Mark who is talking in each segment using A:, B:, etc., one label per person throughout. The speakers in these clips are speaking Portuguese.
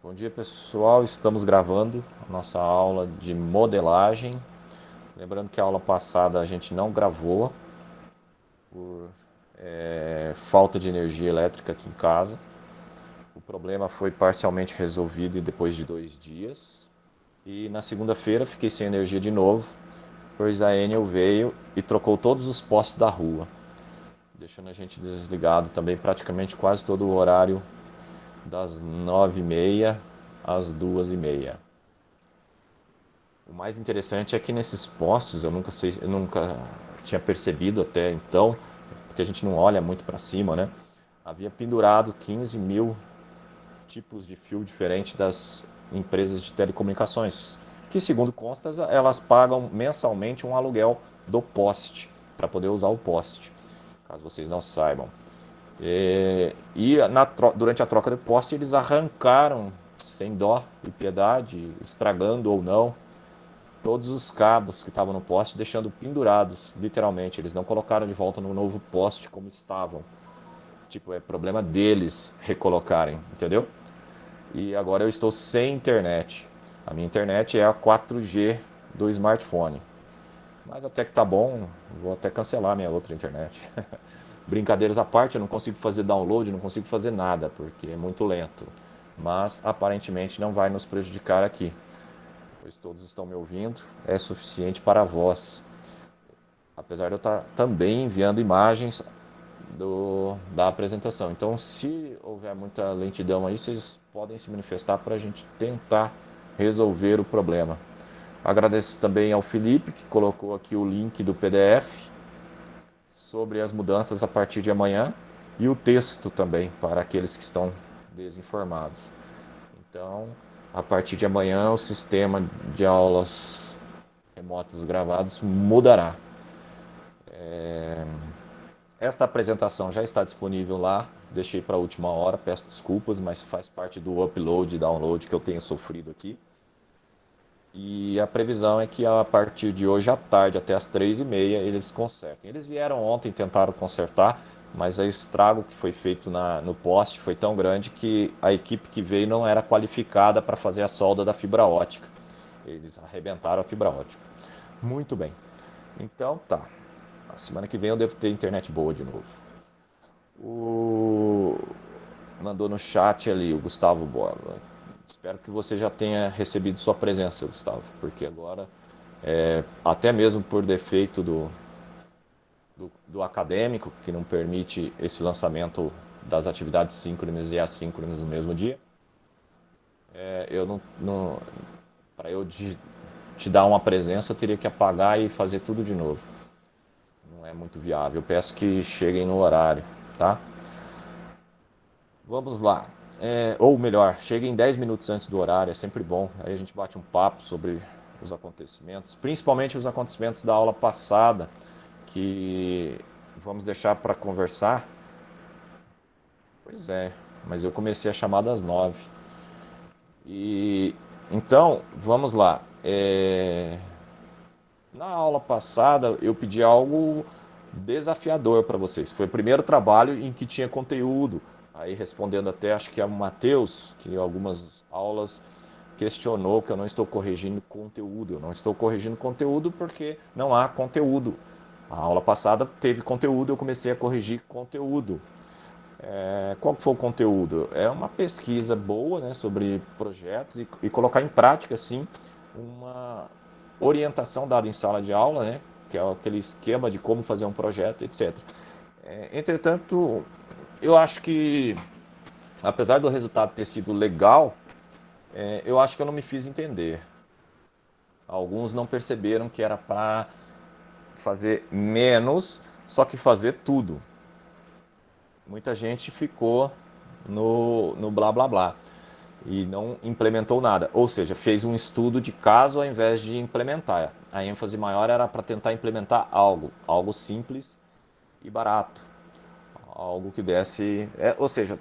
A: Bom dia, pessoal. Estamos gravando a nossa aula de modelagem. Lembrando que a aula passada a gente não gravou por falta de energia elétrica aqui em casa. O problema foi parcialmente resolvido depois de 2 dias. E na segunda-feira fiquei sem energia de novo, pois a Enel veio e trocou todos os postes da rua, deixando a gente desligado também praticamente quase todo o horário das 9h30 às 2h30. O mais interessante é que nesses postes, eu nunca tinha percebido até então, porque a gente não olha muito para cima, né? Havia pendurado 15 mil tipos de fio diferentes das empresas de telecomunicações, que segundo constas, elas pagam mensalmente um aluguel do poste, para poder usar o poste, caso vocês não saibam. Durante a troca de poste, eles arrancaram, sem dó e piedade, estragando ou não, todos os cabos que estavam no poste, deixando pendurados, literalmente. Eles não colocaram de volta no novo poste como estavam. Tipo, é problema deles recolocarem, entendeu? E agora eu estou sem internet. A minha internet é a 4G do smartphone. Mas até que tá bom, vou até cancelar minha outra internet. Brincadeiras à parte, eu não consigo fazer download, não consigo fazer nada, porque é muito lento. Mas aparentemente não vai nos prejudicar aqui, pois todos estão me ouvindo, é suficiente para a voz. Apesar de eu estar também enviando imagens da apresentação. Então, se houver muita lentidão aí, vocês podem se manifestar para a gente tentar resolver o problema. Agradeço também ao Felipe, que colocou aqui o link do PDF sobre as mudanças a partir de amanhã e o texto também para aqueles que estão desinformados. Então, a partir de amanhã, o sistema de aulas remotas gravadas mudará. Esta apresentação já está disponível lá, deixei para a última hora, peço desculpas, mas faz parte do upload e download que eu tenho sofrido aqui. E a previsão é que a partir de hoje à tarde, até as 3h30, eles consertem. Eles vieram ontem, tentaram consertar, mas o estrago que foi feito no poste foi tão grande que a equipe que veio não era qualificada para fazer a solda da fibra ótica. Eles arrebentaram a fibra ótica. Muito bem. Então tá. A semana que vem eu devo ter internet boa de novo. O... Mandou no chat ali o Gustavo Borba. Espero que você já tenha recebido sua presença, Gustavo, porque agora, até mesmo por defeito do acadêmico, que não permite esse lançamento das atividades síncronas e assíncronas no mesmo dia, eu não para eu te dar uma presença, eu teria que apagar e fazer tudo de novo. Não é muito viável. Eu peço que cheguem no horário, tá? Vamos lá. Ou melhor, cheguem 10 minutos antes do horário, é sempre bom. Aí a gente bate um papo sobre os acontecimentos, principalmente os acontecimentos da aula passada, que vamos deixar para conversar. Pois é, mas eu comecei a chamada às 9. E então, vamos lá. Na aula passada eu pedi algo desafiador para vocês. Foi o primeiro trabalho em que tinha conteúdo. Aí respondendo até, acho que é o Matheus, que em algumas aulas questionou que eu não estou corrigindo conteúdo. Eu não estou corrigindo conteúdo porque não há conteúdo. A aula passada teve conteúdo, eu comecei a corrigir conteúdo. Qual foi o conteúdo? É uma pesquisa boa, né, sobre projetos e colocar em prática, assim, uma orientação dada em sala de aula, né, que é aquele esquema de como fazer um projeto, etc. Entretanto, eu acho que, apesar do resultado ter sido legal, eu acho que eu não me fiz entender. Alguns não perceberam que era para fazer menos, só que fazer tudo. Muita gente ficou no blá blá blá e não implementou nada. Ou seja, fez um estudo de caso ao invés de implementar. A ênfase maior era para tentar implementar algo simples e barato, algo que desse, ou seja,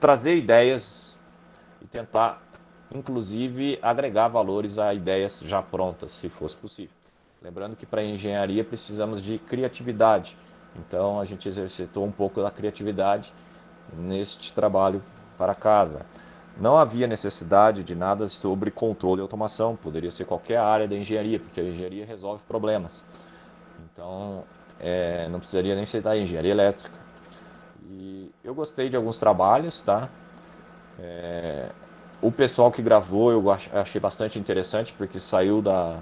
A: trazer ideias e tentar, inclusive, agregar valores a ideias já prontas, se fosse possível. Lembrando que para engenharia precisamos de criatividade, então a gente exercitou um pouco da criatividade neste trabalho para casa. não havia necessidade de nada sobre controle e automação, poderia ser qualquer área da engenharia, porque a engenharia resolve problemas. Então, não precisaria nem ser da engenharia elétrica. E eu gostei de alguns trabalhos, tá? O pessoal que gravou eu achei bastante interessante, porque saiu da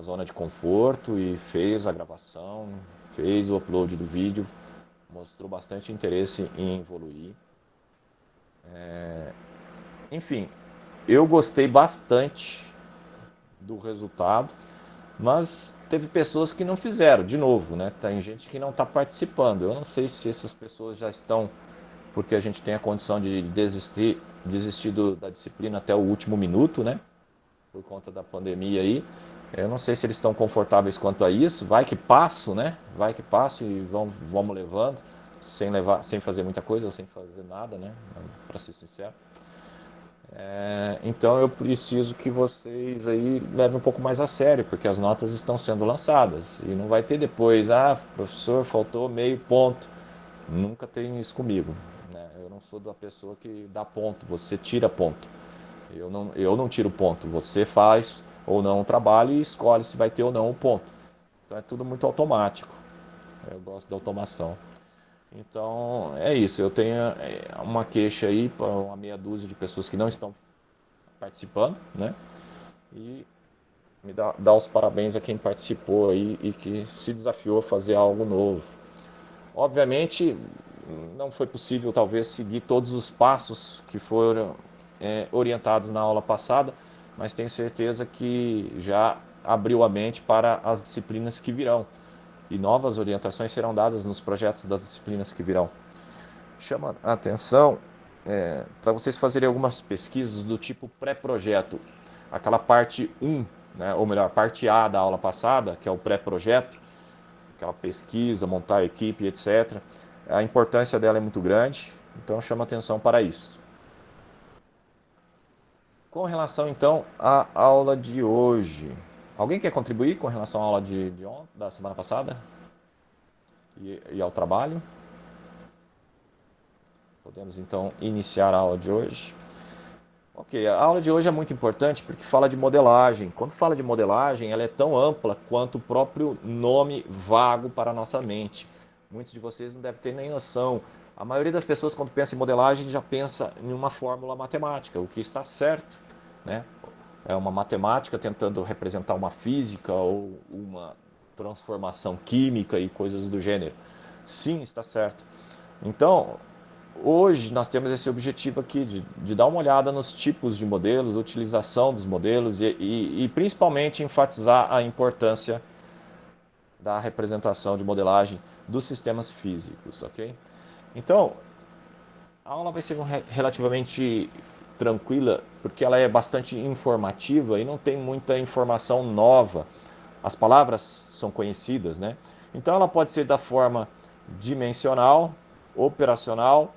A: zona de conforto e fez a gravação, fez o upload do vídeo, mostrou bastante interesse em evoluir. Enfim, eu gostei bastante do resultado, mas teve pessoas que não fizeram, de novo, né? Tem gente que não está participando. Eu não sei se essas pessoas já estão, porque a gente tem a condição de desistir da disciplina até o último minuto, né? Por conta da pandemia aí. Eu não sei se eles estão confortáveis quanto a isso. Vai que passo, né? Vai que passo e vamos levando, sem fazer muita coisa ou sem fazer nada, né? Para ser sincero. Então eu preciso que vocês aí levem um pouco mais a sério, porque as notas estão sendo lançadas e não vai ter depois, professor, faltou meio ponto. Nunca tem isso comigo, né? Eu não sou da pessoa que dá ponto, você tira ponto. Eu não tiro ponto, você faz ou não o trabalho e escolhe se vai ter ou não o ponto. Então é tudo muito automático. Eu gosto da automação. Então é isso, eu tenho uma queixa aí para uma meia dúzia de pessoas que não estão participando, né? E me dá os parabéns a quem participou aí e que se desafiou a fazer algo novo. Obviamente, não foi possível talvez seguir todos os passos que foram orientados na aula passada, mas tenho certeza que já abriu a mente para as disciplinas que virão. E novas orientações serão dadas nos projetos das disciplinas que virão. Chama a atenção para vocês fazerem algumas pesquisas do tipo pré-projeto. Aquela parte 1, né, ou melhor, parte A da aula passada, que é o pré-projeto, aquela pesquisa, montar a equipe, etc. A importância dela é muito grande, então chama atenção para isso. Com relação então à aula de hoje, alguém quer contribuir com relação à aula da semana passada e ao trabalho? Podemos então iniciar a aula de hoje. Ok, a aula de hoje é muito importante porque fala de modelagem. Quando fala de modelagem, ela é tão ampla quanto o próprio nome vago para a nossa mente. Muitos de vocês não devem ter nem noção. A maioria das pessoas, quando pensa em modelagem, já pensa em uma fórmula matemática, o que está certo, né? É uma matemática tentando representar uma física ou uma transformação química e coisas do gênero. Sim, está certo. Então, hoje nós temos esse objetivo aqui de dar uma olhada nos tipos de modelos, utilização dos modelos e principalmente enfatizar a importância da representação de modelagem dos sistemas físicos, ok? Então, a aula vai ser relativamente tranquila porque ela é bastante informativa e não tem muita informação nova. As palavras são conhecidas, né? Então ela pode ser da forma dimensional, operacional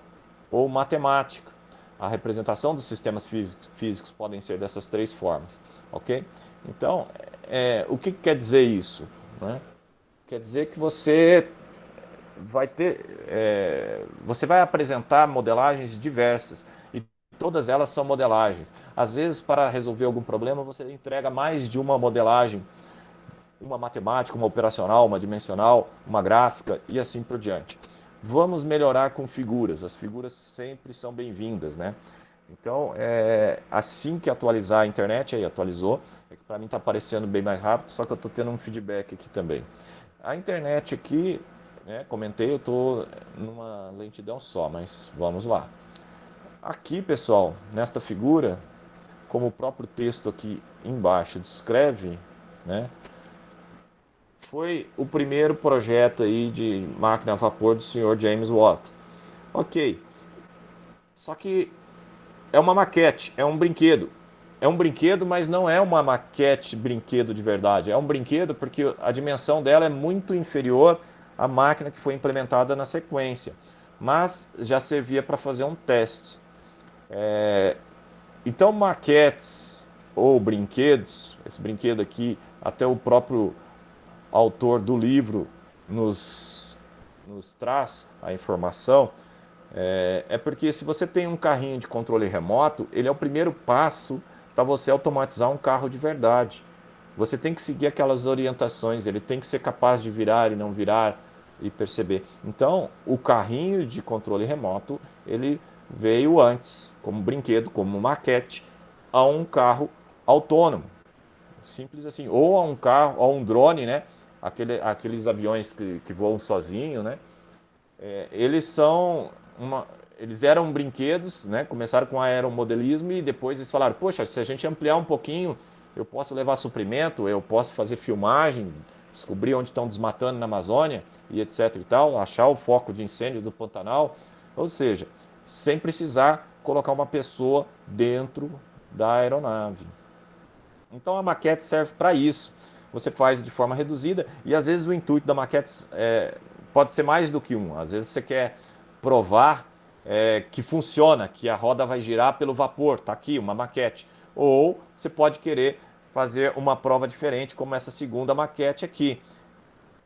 A: ou matemática. A representação dos sistemas físicos podem ser dessas três formas, ok? Então, o que quer dizer isso? Né? Quer dizer que você vai apresentar modelagens diversas e todas elas são modelagens. Às vezes, para resolver algum problema, você entrega mais de uma modelagem, uma matemática, uma operacional, uma dimensional, uma gráfica e assim por diante. Vamos melhorar com figuras. As figuras sempre são bem-vindas, né? Então, assim que atualizar a internet, aí atualizou, é que para mim está aparecendo bem mais rápido, só que eu estou tendo um feedback aqui também. A internet aqui, né, comentei, eu estou numa lentidão só, mas vamos lá. Aqui, pessoal, nesta figura, como o próprio texto aqui embaixo descreve, né, foi o primeiro projeto aí de máquina a vapor do senhor James Watt. Ok, só que é uma maquete, é um brinquedo. É um brinquedo, mas não é uma maquete brinquedo de verdade. É um brinquedo porque a dimensão dela é muito inferior à máquina que foi implementada na sequência. Mas já servia para fazer um teste. Então, maquetes ou brinquedos, esse brinquedo aqui, até o próprio autor do livro nos traz a informação, É porque se você tem um carrinho de controle remoto, ele é o primeiro passo para você automatizar um carro de verdade. Você tem que seguir aquelas orientações, ele tem que ser capaz de virar e não virar e perceber. Então, o carrinho de controle remoto, ele veio antes, como brinquedo, como maquete, a um carro autônomo. Simples assim. Ou a um carro, ou a um drone, né? Aqueles aviões que voam sozinho, né? Eles são uma, eles eram brinquedos, né? Começaram com aeromodelismo e depois eles falaram: poxa, se a gente ampliar um pouquinho, eu posso levar suprimento, eu posso fazer filmagem, descobrir onde estão desmatando na Amazônia e etc e tal, achar o foco de incêndio do Pantanal, ou seja, sem precisar colocar uma pessoa dentro da aeronave. Então a maquete serve para isso. Você faz de forma reduzida e às vezes o intuito da maquete pode ser mais do que um. Às vezes você quer provar que funciona, que a roda vai girar pelo vapor. Está aqui uma maquete. Ou você pode querer fazer uma prova diferente, como essa segunda maquete aqui.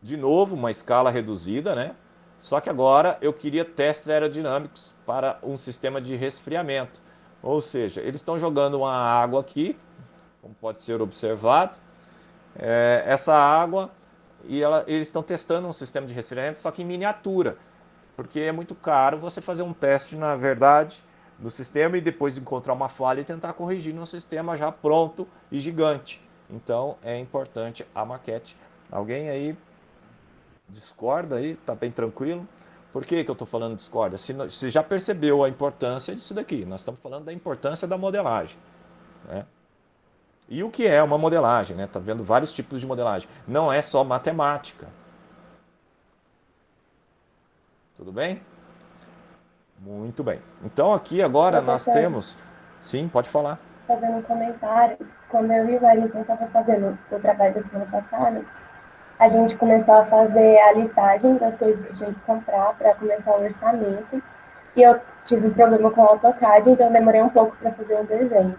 A: De novo, uma escala reduzida, né? Só que agora eu queria testes aerodinâmicos para um sistema de resfriamento. Ou seja, eles estão jogando uma água aqui, como pode ser observado, essa água e eles estão testando um sistema de resfriamento, só que em miniatura, porque é muito caro você fazer um teste, na verdade, no sistema e depois encontrar uma falha e tentar corrigir num sistema já pronto e gigante. Então é importante a maquete. Alguém aí discorda aí? Tá bem tranquilo? Por que eu estou falando discorda? Se já percebeu a importância disso daqui, nós estamos falando da importância da modelagem, né? E o que é uma modelagem, né? Tá vendo vários tipos de modelagem. Não é só matemática. Tudo bem? Muito bem. Então aqui agora nós
B: Professor,
A: temos. Sim, pode falar.
B: fazendo um comentário, quando eu e o Wellington estava fazendo o trabalho da semana passada, a gente começou a fazer a listagem das coisas que tinha que comprar para começar o orçamento. E eu tive um problema com o AutoCAD, então eu demorei um pouco para fazer o desenho.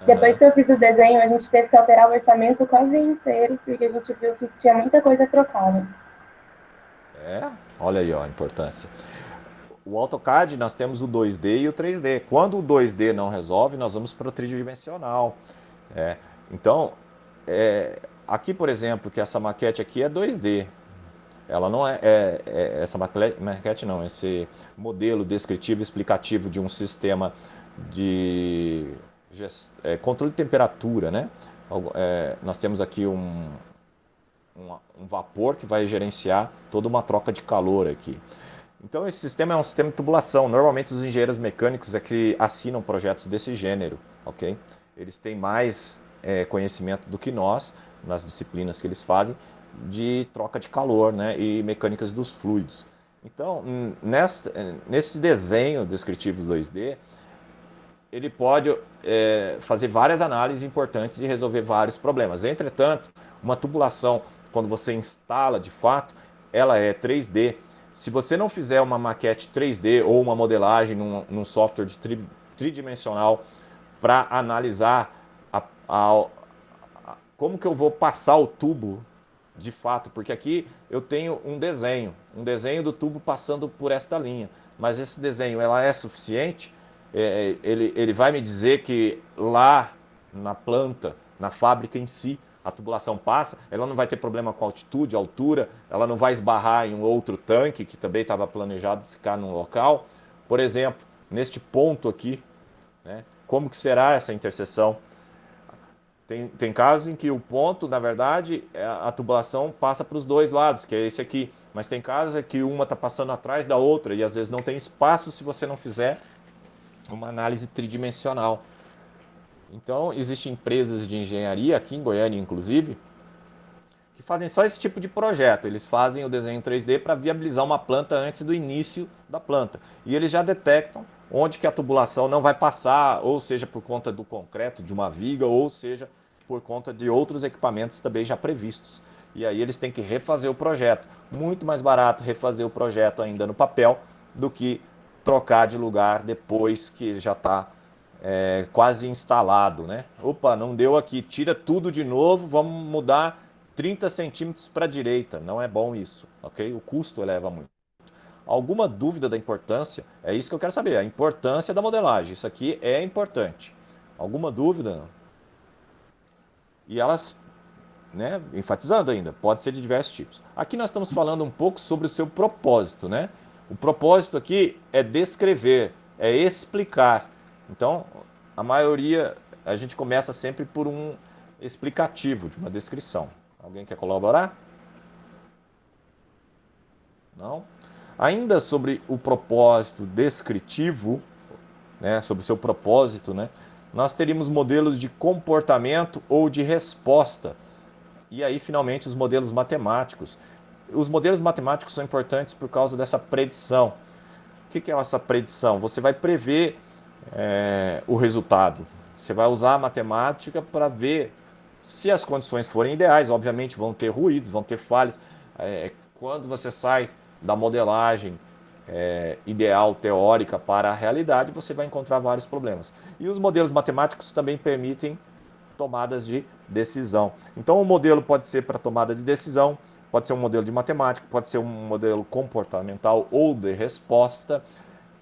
B: Depois
A: Aham.
B: que eu fiz o desenho, a gente teve que alterar o orçamento quase inteiro, porque a gente viu que tinha muita coisa trocada.
A: Olha aí ó, a importância. O AutoCAD nós temos o 2D e o 3D. Quando o 2D não resolve, nós vamos para o tridimensional. É, então, aqui por exemplo, que essa maquete aqui é 2D. Ela não essa maquete não, esse modelo descritivo explicativo de um sistema de controle de temperatura, né? Nós temos aqui um vapor que vai gerenciar toda uma troca de calor aqui. Então esse sistema é um sistema de tubulação. Normalmente os engenheiros mecânicos é que assinam projetos desse gênero, ok? Eles têm mais conhecimento do que nós nas disciplinas que eles fazem de troca de calor, né, e mecânicas dos fluidos. Então nesse desenho descritivo 2D ele pode fazer várias análises importantes e resolver vários problemas. Entretanto, uma tubulação, quando você instala de fato, ela é 3D. Se você não fizer uma maquete 3D ou uma modelagem num software tridimensional para analisar a, a, como que eu vou passar o tubo de fato, porque aqui eu tenho um desenho do tubo passando por esta linha, mas esse desenho ela é suficiente? Ele vai me dizer que lá na planta, na fábrica em si, a tubulação passa, ela não vai ter problema com altitude, altura, ela não vai esbarrar em um outro tanque que também estava planejado ficar num local. Por exemplo, neste ponto aqui, né, como que será essa interseção? Tem casos em que o ponto, na verdade, a tubulação passa para os dois lados, que é esse aqui. Mas tem casos em que uma está passando atrás da outra e às vezes não tem espaço se você não fizer uma análise tridimensional. Então, existem empresas de engenharia, aqui em Goiânia inclusive, que fazem só esse tipo de projeto. Eles fazem o desenho 3D para viabilizar uma planta antes do início da planta. E eles já detectam onde que a tubulação não vai passar, ou seja por conta do concreto, de uma viga, ou seja por conta de outros equipamentos também já previstos. E aí eles têm que refazer o projeto. Muito mais barato refazer o projeto ainda no papel do que trocar de lugar depois que já está quase instalado, né? Opa, não deu aqui, tira tudo de novo, vamos mudar 30 centímetros para a direita. Não é bom isso, ok? O custo eleva muito. Alguma dúvida da importância? É isso que eu quero saber, a importância da modelagem. Isso aqui é importante. Alguma dúvida? E elas, né, enfatizando ainda, pode ser de diversos tipos. Aqui nós estamos falando um pouco sobre o seu propósito, né? O propósito aqui é descrever, é explicar. Então, a maioria, a gente começa sempre por um explicativo, de uma descrição. Alguém quer colaborar? Não? Ainda sobre o propósito descritivo, né, sobre o seu propósito, né, nós teríamos modelos de comportamento ou de resposta. E aí, finalmente, os modelos matemáticos. Os modelos matemáticos são importantes por causa dessa predição. O que é essa predição? Você vai prever o resultado. Você vai usar a matemática para ver se as condições forem ideais. Obviamente, vão ter ruídos, vão ter falhas. Quando você sai da modelagem ideal teórica para a realidade, você vai encontrar vários problemas. E os modelos matemáticos também permitem tomadas de decisão. Então, o modelo pode ser para tomada de decisão, pode ser um modelo de matemática, pode ser um modelo comportamental ou de resposta.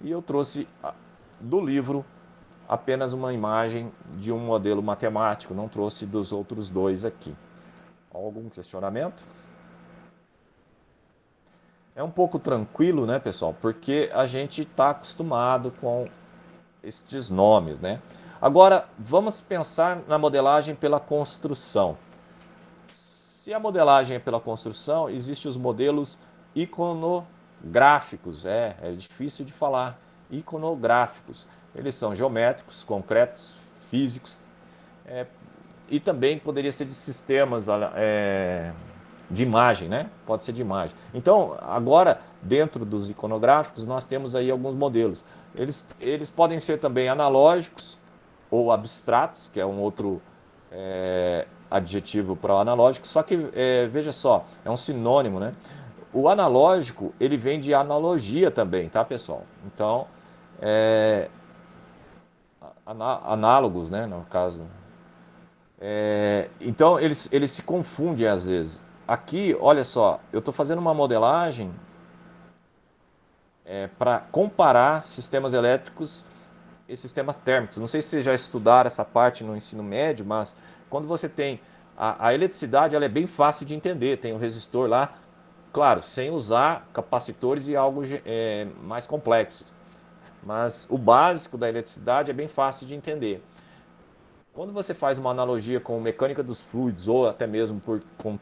A: E eu trouxe do livro apenas uma imagem de um modelo matemático, não trouxe dos outros dois aqui. Algum questionamento? É um pouco tranquilo, né, pessoal? Porque a gente está acostumado com estes nomes, né? Agora, vamos pensar na modelagem pela construção. Se a modelagem é pela construção, existem os modelos iconográficos. É difícil de falar. Iconográficos. Eles são geométricos, concretos, físicos, e também poderia ser de sistemas de imagem, né? Pode ser de imagem. Então, agora, dentro dos iconográficos, nós temos aí alguns modelos. Eles podem ser também analógicos ou abstratos, que é um outro adjetivo para o analógico, só que, veja só, é um sinônimo, né? O analógico, ele vem de analogia também, tá, pessoal? Então, análogos, né, no caso. Então, eles se confundem às vezes. Aqui, olha só, eu estou fazendo uma modelagem para comparar sistemas elétricos e sistemas térmicos. Não sei se vocês já estudaram essa parte no ensino médio, mas quando você tem a eletricidade, ela é bem fácil de entender. Tem o resistor lá, claro, sem usar capacitores e algo mais complexo. Mas o básico da eletricidade é bem fácil de entender. Quando você faz uma analogia com mecânica dos fluidos ou até mesmo com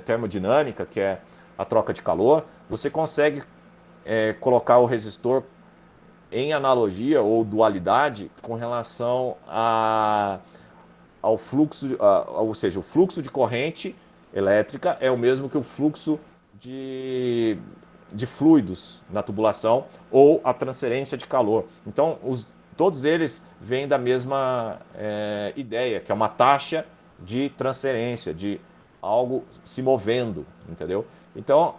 A: termodinâmica, que é a troca de calor, você consegue colocar o resistor em analogia ou dualidade com relação ao fluxo, ou seja, o fluxo de corrente elétrica é o mesmo que o fluxo de fluidos na tubulação ou a transferência de calor. Então, todos eles vêm da mesma ideia, que é uma taxa de transferência, de algo se movendo, entendeu? Então,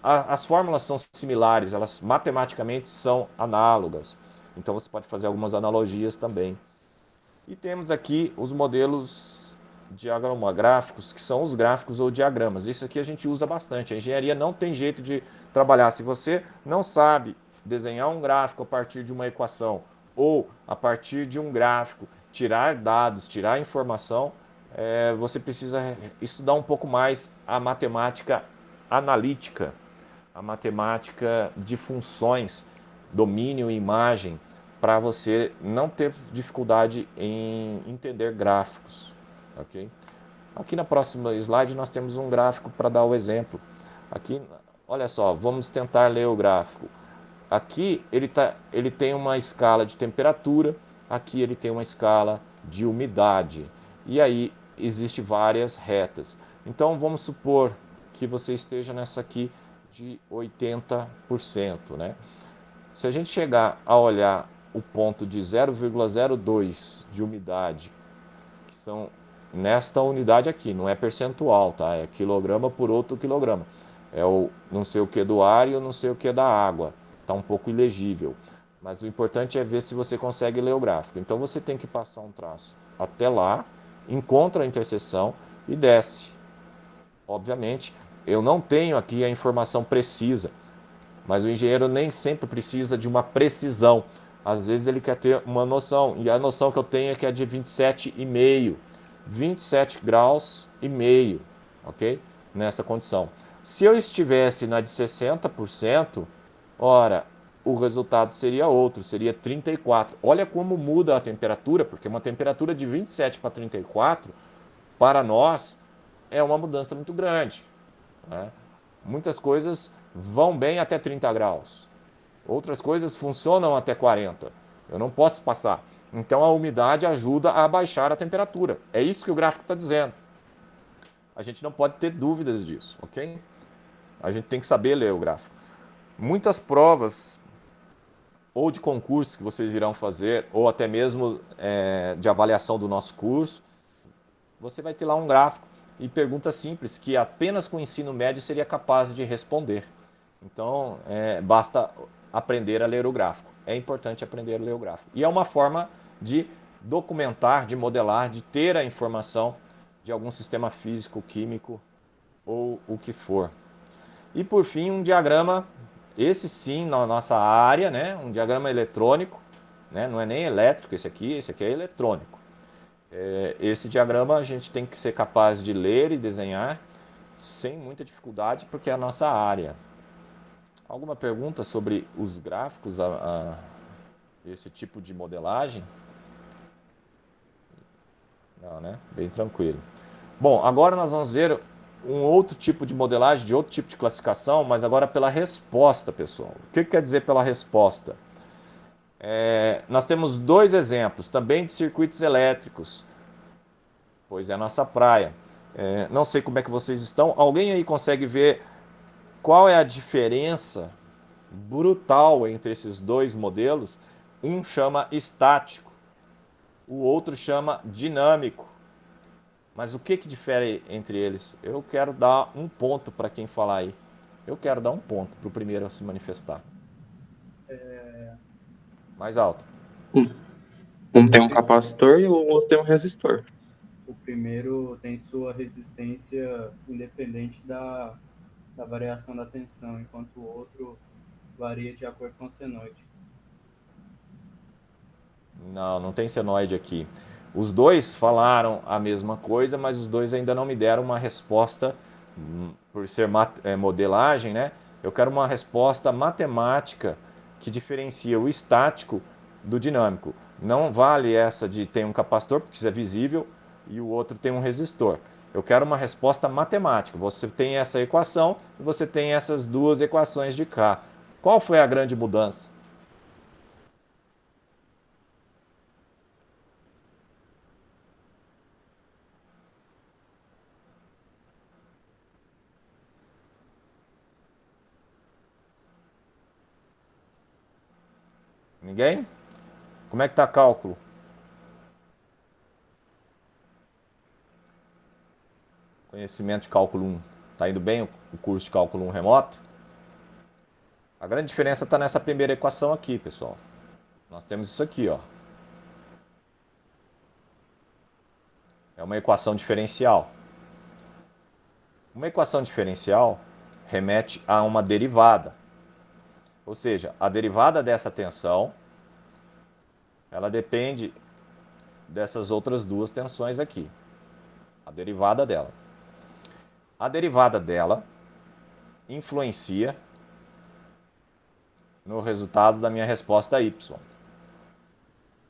A: as fórmulas são similares, elas matematicamente são análogas. Então, você pode fazer algumas analogias também. E temos aqui os modelos diagramográficos, que são os gráficos ou diagramas. Isso aqui a gente usa bastante. A engenharia não tem jeito de trabalhar. Se você não sabe desenhar um gráfico a partir de uma equação ou a partir de um gráfico, tirar dados, tirar informação, você precisa estudar um pouco mais a matemática analítica, a matemática de funções, domínio e imagem, para você não ter dificuldade em entender gráficos, ok? Aqui na próxima slide nós temos um gráfico para dar o exemplo. Aqui, olha só, vamos tentar ler o gráfico. Aqui ele tem uma escala de temperatura, aqui ele tem uma escala de umidade. E aí existe várias retas. Então vamos supor que você esteja nessa aqui de 80%, né? Se a gente chegar a olhar o ponto de 0,02 de umidade, que são nesta unidade aqui, não é percentual, tá? É quilograma por outro quilograma. É o não sei o que do ar e o não sei o que da água. Está um pouco ilegível. Mas o importante é ver se você consegue ler o gráfico. Então você tem que passar um traço até lá, encontra a interseção e desce. Obviamente, eu não tenho aqui a informação precisa. mas o engenheiro nem sempre precisa de uma precisão. Às vezes ele quer ter uma noção, e a noção que eu tenho é que é de 27,5, 27 graus e meio, ok? Nessa condição. Se eu estivesse na de 60%, ora, o resultado seria outro, seria 34. Olha como muda a temperatura, porque uma temperatura de 27 para 34, para nós, é uma mudança muito grande, né? Muitas coisas vão bem até 30 graus. Outras coisas funcionam até 40. Eu não posso passar. Então a umidade ajuda a baixar a temperatura. É isso que o gráfico está dizendo. A gente não pode ter dúvidas disso, ok? A gente tem que saber ler o gráfico. Muitas provas, ou de concurso que vocês irão fazer, ou até mesmo de avaliação do nosso curso, você vai ter lá um gráfico e perguntas simples que apenas com o ensino médio seria capaz de responder. Então, basta aprender a ler o gráfico. É importante aprender a ler o gráfico. E é uma forma de documentar, de modelar, de ter a informação de algum sistema físico, químico ou o que for. E por fim, um diagrama, esse sim na nossa área, né? Um diagrama eletrônico, né? Não é nem elétrico esse aqui é eletrônico. Esse diagrama a gente tem que ser capaz de ler e desenhar sem muita dificuldade, porque é a nossa área. Alguma pergunta sobre os gráficos, esse tipo de modelagem? Não, né? Bem tranquilo. Bom, agora nós vamos ver um outro tipo de modelagem, de outro tipo de classificação, mas agora pela resposta, pessoal. O que quer dizer pela resposta? Nós temos dois exemplos, também de circuitos elétricos, pois é a nossa praia. Não sei como é que vocês estão. Alguém aí consegue ver qual é a diferença brutal entre esses dois modelos? Um chama estático, o outro chama dinâmico. Mas o que difere entre eles? Eu quero dar um ponto para quem falar aí. Eu quero dar um ponto para o primeiro a se manifestar. Mais alto.
C: Um tem um capacitor e o outro tem um resistor.
D: O primeiro tem sua resistência independente da variação da tensão, enquanto o outro varia de acordo com o senoide.
A: Não tem senoide aqui. Os dois falaram a mesma coisa, mas os dois ainda não me deram uma resposta, por ser modelagem, né? Eu quero uma resposta matemática que diferencia o estático do dinâmico. Não vale essa de tem um capacitor, porque isso é visível, e o outro tem um resistor. Eu quero uma resposta matemática. Você tem essa equação e você tem essas duas equações de cá. Qual foi a grande mudança? Ninguém? Como é que está cálculo? Conhecimento de cálculo 1. Está indo bem o curso de cálculo 1 remoto? A grande diferença está nessa primeira equação aqui, pessoal. Nós temos isso aqui, ó. É uma equação diferencial. Uma equação diferencial remete a uma derivada. Ou seja, a derivada dessa tensão, ela depende dessas outras duas tensões aqui. A derivada dela. A derivada dela influencia no resultado da minha resposta Y.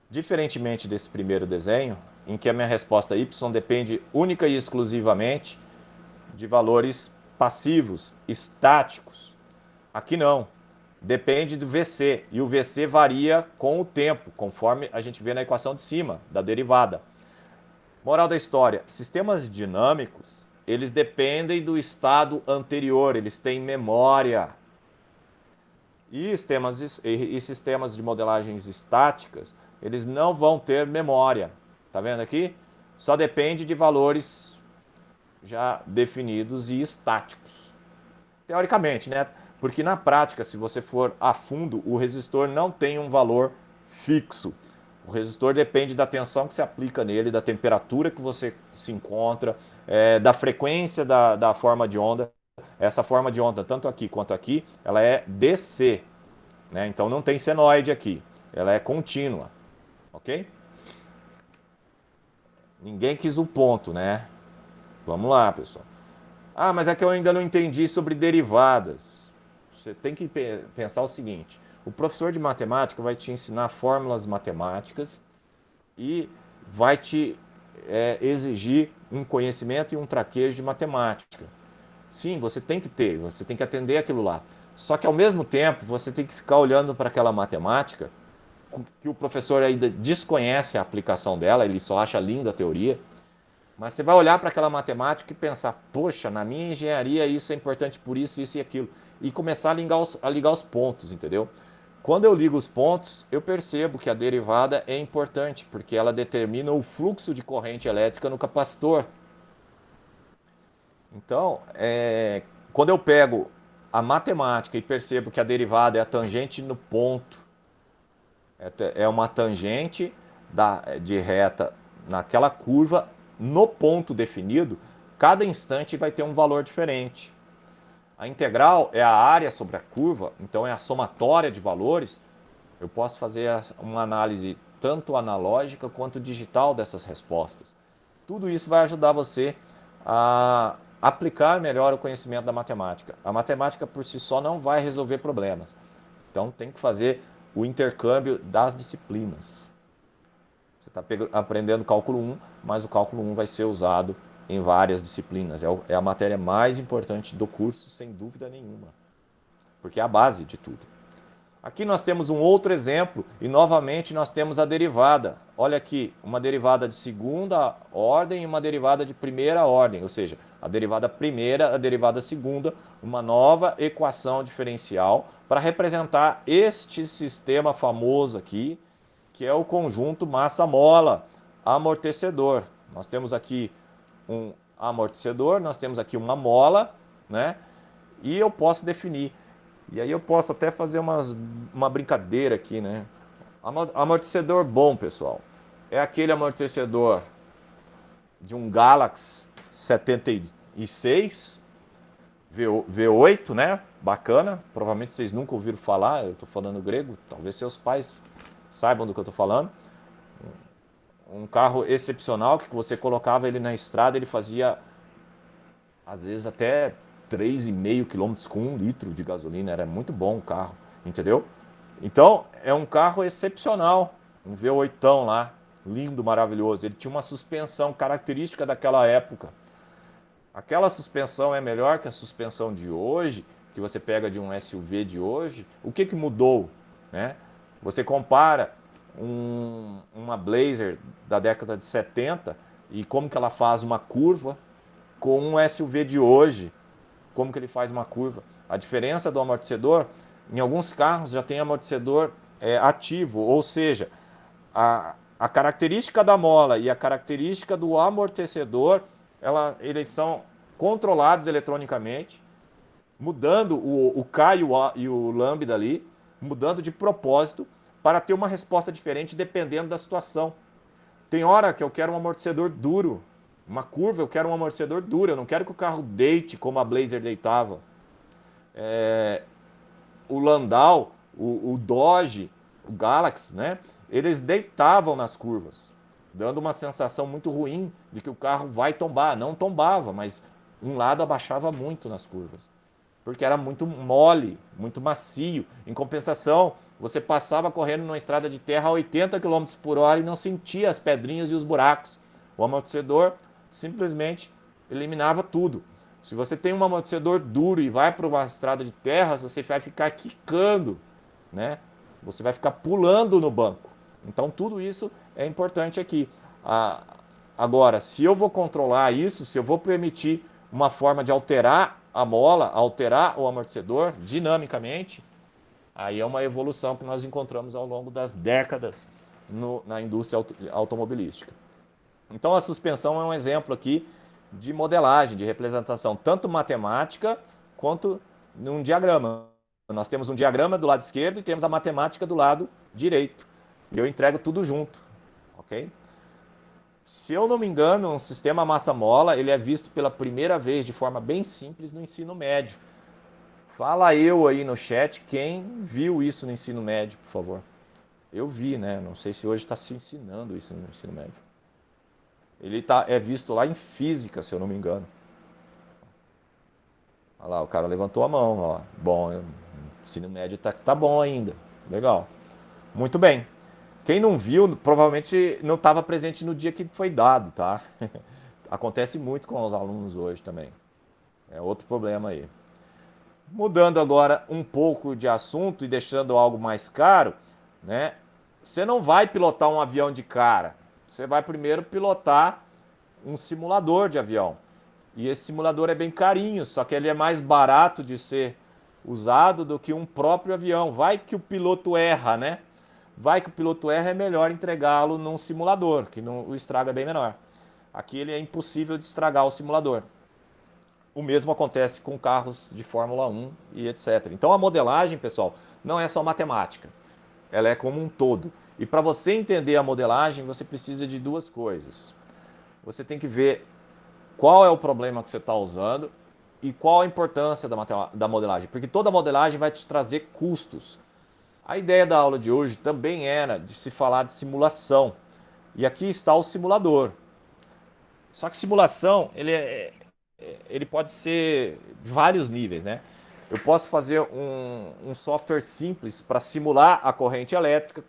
A: Diferentemente desse primeiro desenho, em que a minha resposta Y depende única e exclusivamente de valores passivos, estáticos. Aqui não. Depende do VC, e o VC varia com o tempo, conforme a gente vê na equação de cima, da derivada. Moral da história, sistemas dinâmicos, eles dependem do estado anterior, eles têm memória. E sistemas de modelagens estáticas, eles não vão ter memória. Tá vendo aqui? Só depende de valores já definidos e estáticos. Teoricamente, né? Porque na prática, se você for a fundo, o resistor não tem um valor fixo. O resistor depende da tensão que se aplica nele, da temperatura que você se encontra, da frequência da forma de onda. essa forma de onda, tanto aqui quanto aqui, ela é DC, né? Então não tem senoide aqui, ela é contínua, ok? Ninguém quis o ponto, né? Vamos lá, pessoal. Ah, mas é que eu ainda não entendi sobre derivadas. Você tem que pensar o seguinte: o professor de matemática vai te ensinar fórmulas matemáticas e vai te exigir um conhecimento e um traquejo de matemática. Sim, você tem que ter, você tem que atender aquilo lá. Só que ao mesmo tempo, você tem que ficar olhando para aquela matemática que o professor ainda desconhece a aplicação dela, ele só acha linda a teoria. Mas você vai olhar para aquela matemática e pensar, poxa, na minha engenharia isso é importante por isso, isso e aquilo. E começar a ligar os pontos, entendeu? Quando eu ligo os pontos, eu percebo que a derivada é importante, porque ela determina o fluxo de corrente elétrica no capacitor. Então, quando eu pego a matemática e percebo que a derivada é a tangente no ponto, é uma tangente de reta naquela curva, no ponto definido, cada instante vai ter um valor diferente. A integral é a área sobre a curva, então é a somatória de valores. Eu posso fazer uma análise tanto analógica quanto digital dessas respostas. Tudo isso vai ajudar você a aplicar melhor o conhecimento da matemática. A matemática por si só não vai resolver problemas. Então tem que fazer o intercâmbio das disciplinas. Você está aprendendo cálculo 1, mas o cálculo 1 vai ser usado em várias disciplinas. É a matéria mais importante do curso, sem dúvida nenhuma. Porque é a base de tudo. Aqui nós temos um outro exemplo e novamente nós temos a derivada. Olha aqui, uma derivada de segunda ordem e uma derivada de primeira ordem, ou seja, a derivada primeira, a derivada segunda, uma nova equação diferencial para representar este sistema famoso aqui, que é o conjunto massa-mola amortecedor. Nós temos aqui um amortecedor, nós temos aqui uma mola, né? E eu posso definir. E aí eu posso até fazer uma brincadeira aqui, né? Amortecedor bom, pessoal, é aquele amortecedor de um Galaxy 76 V8, né? Bacana. Provavelmente vocês nunca ouviram falar, eu estou falando grego, talvez seus pais saibam do que eu estou falando. Um carro excepcional que você colocava ele na estrada, ele fazia às vezes até 3,5 km com 1 litro de gasolina. Era muito bom o carro, entendeu? Então, é um carro excepcional, um V8 lá, lindo, maravilhoso. Ele tinha uma suspensão característica daquela época. Aquela suspensão é melhor que a suspensão de hoje, que você pega de um SUV de hoje. O que mudou, né? Você compara uma Blazer da década de 70 e como que ela faz uma curva com um SUV de hoje. Como que ele faz uma curva? A diferença do amortecedor, em alguns carros já tem amortecedor ativo, ou seja, a característica da mola e a característica do amortecedor, eles são controlados eletronicamente, mudando o K e o lambda ali, mudando de propósito para ter uma resposta diferente dependendo da situação. Tem hora que eu quero um amortecedor duro, uma curva, eu quero um amortecedor duro, eu não quero que o carro deite como a Blazer deitava. O Landau, o Dodge, o Galaxy, né? Eles deitavam nas curvas, dando uma sensação muito ruim de que o carro vai tombar. Não tombava, mas um lado abaixava muito nas curvas, porque era muito mole, muito macio. Em compensação, você passava correndo numa estrada de terra a 80 km por hora e não sentia as pedrinhas e os buracos. O amortecedor simplesmente eliminava tudo. Se você tem um amortecedor duro e vai para uma estrada de terra, você vai ficar quicando, né? Você vai ficar pulando no banco. Então tudo isso é importante aqui. Agora, se eu vou controlar isso, se eu vou permitir uma forma de alterar a mola, alterar o amortecedor dinamicamente, aí é uma evolução que nós encontramos ao longo das décadas na indústria automobilística. Então a suspensão é um exemplo aqui de modelagem, de representação, tanto matemática quanto num diagrama. Nós temos um diagrama do lado esquerdo e temos a matemática do lado direito. E eu entrego tudo junto, ok? Se eu não me engano, um sistema massa-mola, ele é visto pela primeira vez de forma bem simples no ensino médio. Fala eu aí no chat quem viu isso no ensino médio, por favor. Eu vi, né? Não sei se hoje está se ensinando isso no ensino médio. Ele é visto lá em física, se eu não me engano. Olha lá, o cara levantou a mão, ó. Bom, o ensino médio tá bom ainda. Legal. Muito bem. Quem não viu, provavelmente não estava presente no dia que foi dado, tá? Acontece muito com os alunos hoje também. É outro problema aí. Mudando agora um pouco de assunto e deixando algo mais caro, né? Você não vai pilotar um avião de cara. Você vai primeiro pilotar um simulador de avião. E esse simulador é bem carinho, só que ele é mais barato de ser usado do que um próprio avião. Vai que o piloto erra, né? Vai que o piloto erra, é melhor entregá-lo num simulador, que o estrago é bem menor. Aqui ele é impossível de estragar o simulador. O mesmo acontece com carros de Fórmula 1 e etc. Então a modelagem, pessoal, não é só matemática. Ela é como um todo. E para você entender a modelagem, você precisa de duas coisas. Você tem que ver qual é o problema que você está usando e qual a importância da modelagem. Porque toda modelagem vai te trazer custos. A ideia da aula de hoje também era de se falar de simulação. E aqui está o simulador. Só que simulação, ele pode ser de vários níveis, né? Eu posso fazer um software simples para simular a corrente elétrica,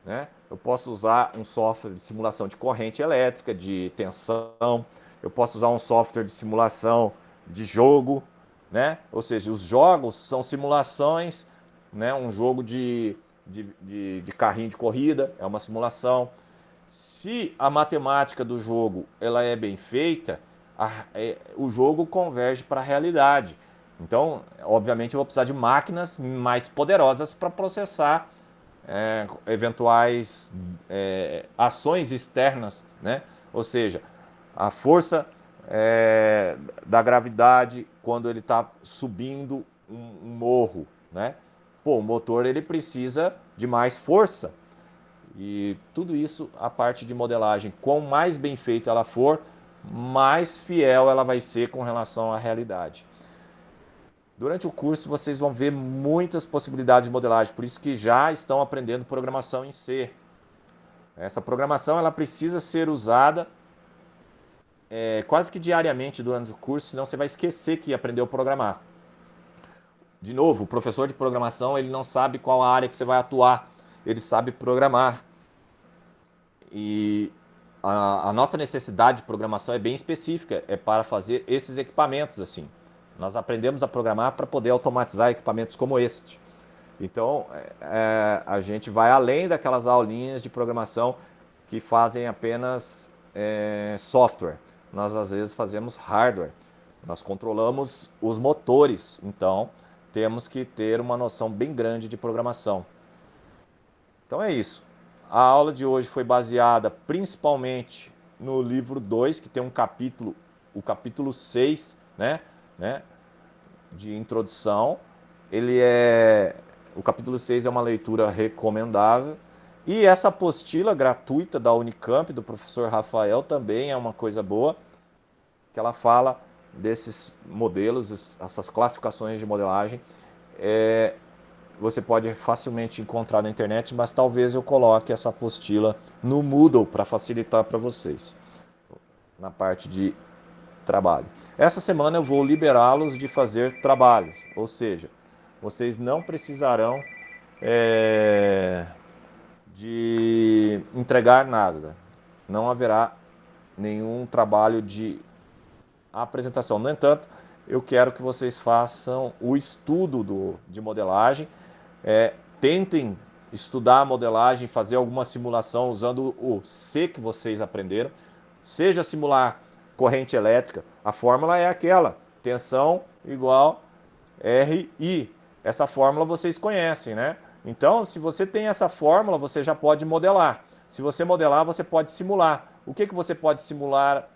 A: né? Eu posso usar um software de simulação de corrente elétrica, de tensão. Eu posso usar um software de simulação de jogo, né? Ou seja, os jogos são simulações, né? Um jogo de carrinho de corrida é uma simulação. Se a matemática do jogo ela é bem feita, o jogo converge para a realidade. Então, obviamente, eu vou precisar de máquinas mais poderosas para processar eventuais ações externas, né? Ou seja, a força da gravidade quando ele está subindo um morro, né? Pô, o motor ele precisa de mais força. E tudo isso, a parte de modelagem, quanto mais bem feita ela for, mais fiel ela vai ser com relação à realidade. Durante o curso vocês vão ver muitas possibilidades de modelagem, por isso que já estão aprendendo programação em C. Essa programação ela precisa ser usada quase que diariamente durante o curso, senão você vai esquecer que aprendeu a programar. De novo, o professor de programação ele não sabe qual a área que você vai atuar, ele sabe programar. E a nossa necessidade de programação é bem específica, é para fazer esses equipamentos assim. Nós aprendemos a programar para poder automatizar equipamentos como este. Então, a gente vai além daquelas aulinhas de programação que fazem apenas software. Nós, às vezes, fazemos hardware. Nós controlamos os motores. Então, temos que ter uma noção bem grande de programação. Então, é isso. A aula de hoje foi baseada principalmente no livro 2, que tem um capítulo, o capítulo 6, né, de introdução. O capítulo 6 é uma leitura recomendável. E essa apostila gratuita da Unicamp, do professor Rafael, também é uma coisa boa, que ela fala desses modelos, essas classificações de modelagem. Você pode facilmente encontrar na internet, mas talvez eu coloque essa apostila no Moodle para facilitar para vocês, na parte de trabalho. Essa semana eu vou liberá-los de fazer trabalhos, ou seja, vocês não precisarão de entregar nada. Não haverá nenhum trabalho de apresentação. No entanto, eu quero que vocês façam o estudo de modelagem. Tentem estudar a modelagem, fazer alguma simulação usando o C que vocês aprenderam. Seja simular corrente elétrica, a fórmula é aquela, tensão igual RI. Essa fórmula vocês conhecem, né? Então, se você tem essa fórmula, você já pode modelar. Se você modelar, você pode simular. O que você pode simular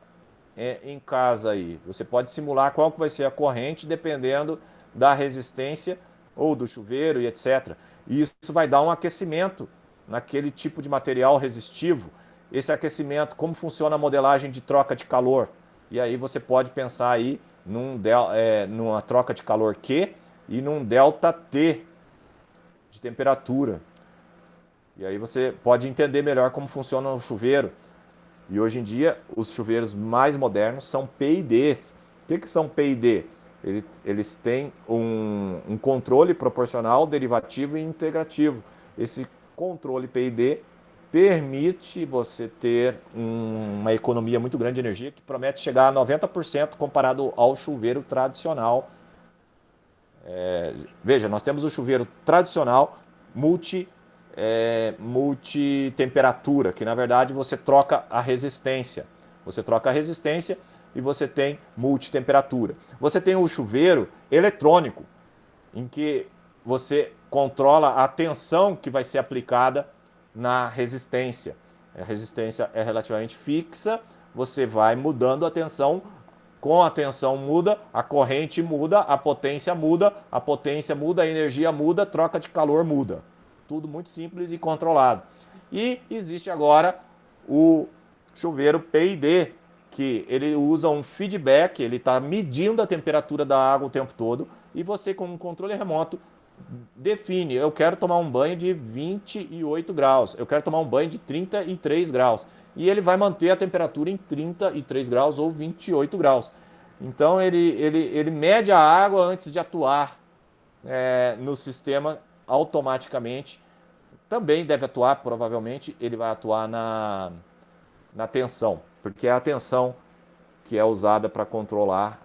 A: em casa aí? Você pode simular qual que vai ser a corrente, dependendo da resistência ou do chuveiro e etc. E isso vai dar um aquecimento naquele tipo de material resistivo. esse aquecimento, como funciona a modelagem de troca de calor. E aí você pode pensar aí numa troca de calor Q e num delta T de temperatura. E aí você pode entender melhor como funciona o chuveiro. E hoje em dia, os chuveiros mais modernos são PIDs. O que são PID? Eles têm um controle proporcional, derivativo e integrativo. Esse controle PID permite você ter uma economia muito grande de energia, que promete chegar a 90% comparado ao chuveiro tradicional. Veja, nós temos o chuveiro tradicional multitemperatura, que na verdade você troca a resistência. Você troca a resistência e você tem multitemperatura. Você tem o chuveiro eletrônico, em que você controla a tensão que vai ser aplicada na resistência. A resistência é relativamente fixa, você vai mudando a tensão. Com a tensão muda, a corrente muda, a potência muda, a energia muda, troca de calor muda. Tudo muito simples e controlado. E existe agora o chuveiro PID, que ele usa um feedback, ele está medindo a temperatura da água o tempo todo, e você com um controle remoto define, eu quero tomar um banho de 28 graus, eu quero tomar um banho de 33 graus. E ele vai manter a temperatura em 33 graus ou 28 graus. Então ele mede a água antes de atuar no sistema automaticamente. Também deve atuar, provavelmente, ele vai atuar na tensão, porque é a tensão que é usada para controlar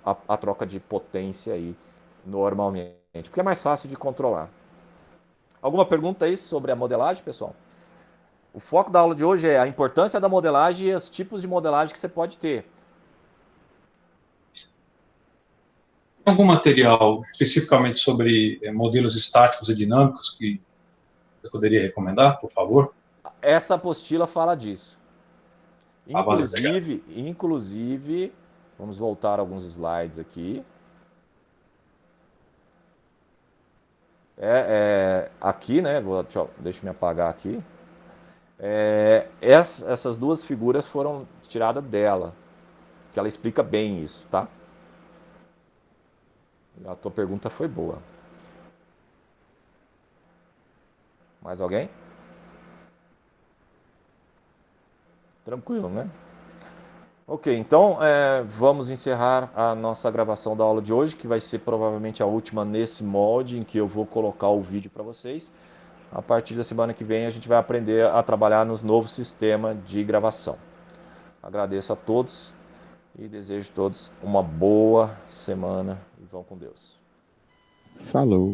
A: a troca de potência aí normalmente, porque é mais fácil de controlar. Alguma pergunta aí sobre a modelagem, pessoal? O foco da aula de hoje é a importância da modelagem e os tipos de modelagem que você pode ter.
E: Algum material especificamente sobre modelos estáticos e dinâmicos que você poderia recomendar, por favor?
A: Essa apostila fala disso.
E: Valeu,
A: Inclusive, vamos voltar alguns slides aqui. Aqui, né? Deixa eu me apagar aqui. Essas duas figuras foram tiradas dela, que ela explica bem isso, tá? A tua pergunta foi boa. Mais alguém? Tranquilo, né? Ok, então vamos encerrar a nossa gravação da aula de hoje, que vai ser provavelmente a última nesse molde, em que eu vou colocar o vídeo para vocês. A partir da semana que vem a gente vai aprender a trabalhar nos novos sistemas de gravação. Agradeço a todos e desejo a todos uma boa semana e vão com Deus.
F: Falou!